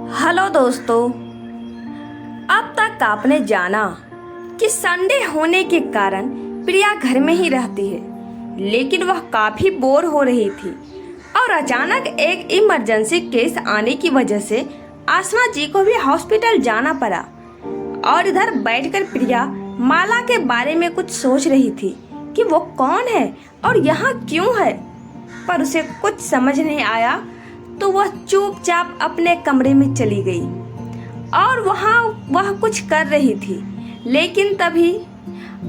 Hello दोस्तों, अब तक आपने जाना कि संडे होने के कारण प्रिया घर में ही रहती है, लेकिन वह काफ़ी बोर हो रही थी और अचानक एक इमरजेंसी केस आने की वजह से आसना जी को भी हॉस्पिटल जाना पड़ा। और इधर बैठकर प्रिया माला के बारे में कुछ सोच रही थी कि वो कौन है और यहाँ क्यों है, पर उसे कुछ समझ नहीं आया तो वह चुपचाप अपने कमरे में चली गई और वहाँ वह कुछ कर रही थी। लेकिन तभी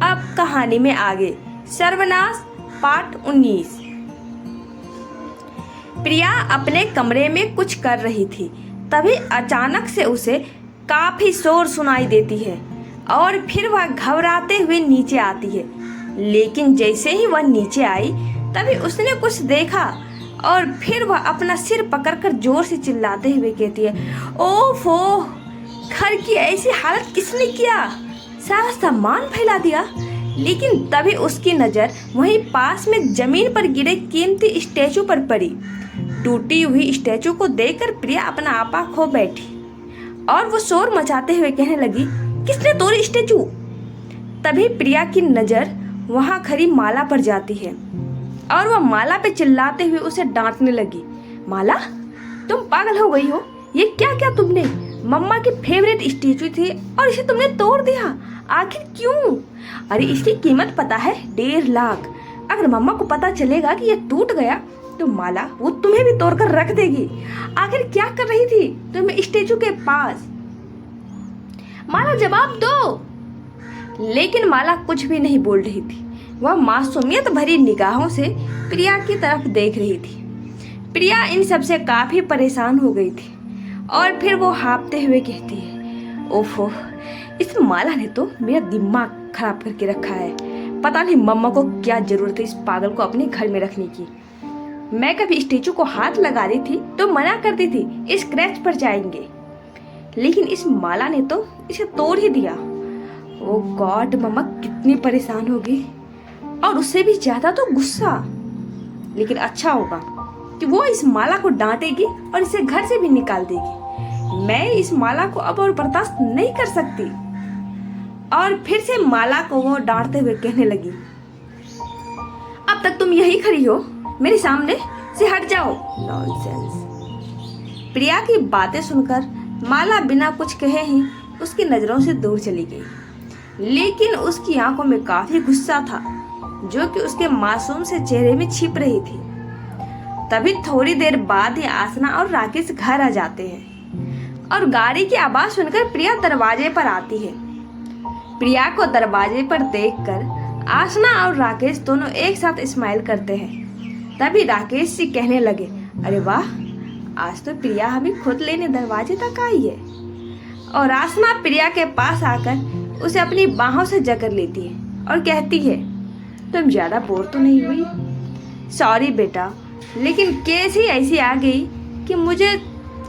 अब कहानी में आगे सर्वनाश पार्ट 19। प्रिया अपने कमरे में कुछ कर रही थी, तभी अचानक से उसे काफी शोर सुनाई देती है और फिर वह घबराते हुए नीचे आती है। लेकिन जैसे ही वह नीचे आई तभी उसने कुछ देखा और फिर वह अपना सिर पकड़कर जोर से चिल्लाते हुए कहती है, ओफो, घर की ऐसी हालत किसने किया, सारा सामान फैला दिया। लेकिन तभी उसकी नज़र वहीं पास में जमीन पर गिरे कीमती स्टैचू पर पड़ी। टूटी हुई स्टैचू को देखकर प्रिया अपना आपा खो बैठी और वो शोर मचाते हुए कहने लगी, किसने तोड़ी स्टैचू। तभी प्रिया की नज़र वहाँ खड़ी माला पर जाती है और वह माला पे चिल्लाते हुए उसे डांटने लगी, माला, तुम पागल हो गई हो, ये क्या क्या तुमने, मम्मा की फेवरेट स्टैचू थी और इसे तुमने तोड़ दिया, आखिर क्यों। अरे इसकी कीमत पता है, 1.5 लाख। अगर मम्मा को पता चलेगा कि ये टूट गया तो माला वो तुम्हें भी तोड़ कर रख देगी। आखिर क्या कर रही थी तुम स्टैचू के पास, माला जवाब दो। लेकिन माला कुछ भी नहीं बोल रही थी, वह मासूमियत भरी निगाहों से प्रिया की तरफ देख रही थी। प्रिया इन सब से काफी परेशान हो गई थी और फिर वो हाँफते हुए कहती है, ओफो, इस माला ने तो मेरा दिमाग खराब करके रखा है। पता नहीं मम्मा को क्या जरूरत है इस पागल को अपने घर में रखने की। मैं कभी स्टैचू को हाथ लगा रही थी तो मना करती थी, स्क्रैच पर जाएंगे, लेकिन इस माला ने तो इसे तोड़ ही दिया। ओ गॉड, मम्मा कितनी परेशान होगी और उससे भी ज्यादा तो गुस्सा। लेकिन अच्छा होगा कि वो इस माला को डांटेगी और इसे घर से भी निकाल देगी। मैं इस माला को अब और बर्दाश्त नहीं कर सकती। और फिर से माला को वो डांटते हुए कहने लगी, अब तक तुम यही खड़ी हो, मेरे सामने से हट जाओ। नॉनसेंस। प्रिया की बातें सुनकर माला बिना कुछ कहे ही उसकी नजरों से दूर चली गई, लेकिन उसकी आंखों में काफी गुस्सा था जो कि उसके मासूम से चेहरे में छिप रही थी। तभी थोड़ी देर बाद ही आसना और राकेश घर आ जाते हैं और गाड़ी की आवाज सुनकर प्रिया दरवाजे पर आती है। प्रिया को दरवाजे पर देखकर आसना और राकेश दोनों एक साथ स्माइल करते हैं। तभी राकेश जी कहने लगे, अरे वाह, आज तो प्रिया हमें खुद लेने दरवाजे तक आई है। और आसना प्रिया के पास आकर उसे अपनी बाहों से जकड़ लेती है और कहती है, तुम ज्यादा बोर तो नहीं हुई। सॉरी बेटा, लेकिन केस ही ऐसी आ गई कि मुझे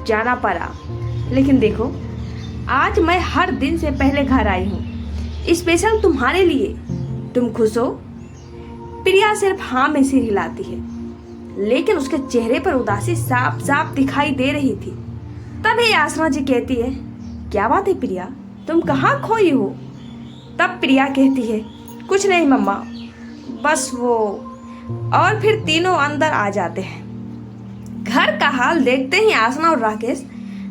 जाना पड़ा। लेकिन देखो, आज मैं हर दिन से पहले घर आई हूँ, स्पेशल तुम्हारे लिए। तुम खुश हो। प्रिया सिर्फ हाँ में सिर हिलाती है, लेकिन उसके चेहरे पर उदासी साफ साफ दिखाई दे रही थी। तभी आसना जी कहती है, क्या बात है प्रिया, तुम कहाँ खोई हो। तब प्रिया कहती है, कुछ नहीं मम्मा, बस वो। और फिर तीनों अंदर आ जाते हैं। घर का हाल देखते ही आसना और राकेश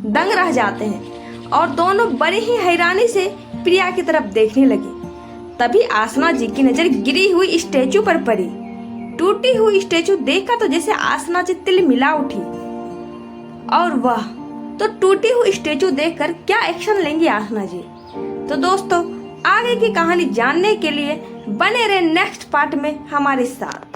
दंग रह जाते हैं और दोनों बड़ी ही हैरानी से प्रिया की तरफ देखने लगी। तभी आसना जी की नजर गिरी हुई स्टैचू पर पड़ी। टूटी हुई स्टैचू देखकर तो जैसे आसना जी तिल मिला उठी। और वह तो टूटी हुई स्टैचू देखकर क्या एक्शन लेंगी आसना जी। तो दोस्तों, आगे की कहानी जानने के लिए बने रहे नेक्स्ट पार्ट में हमारे साथ।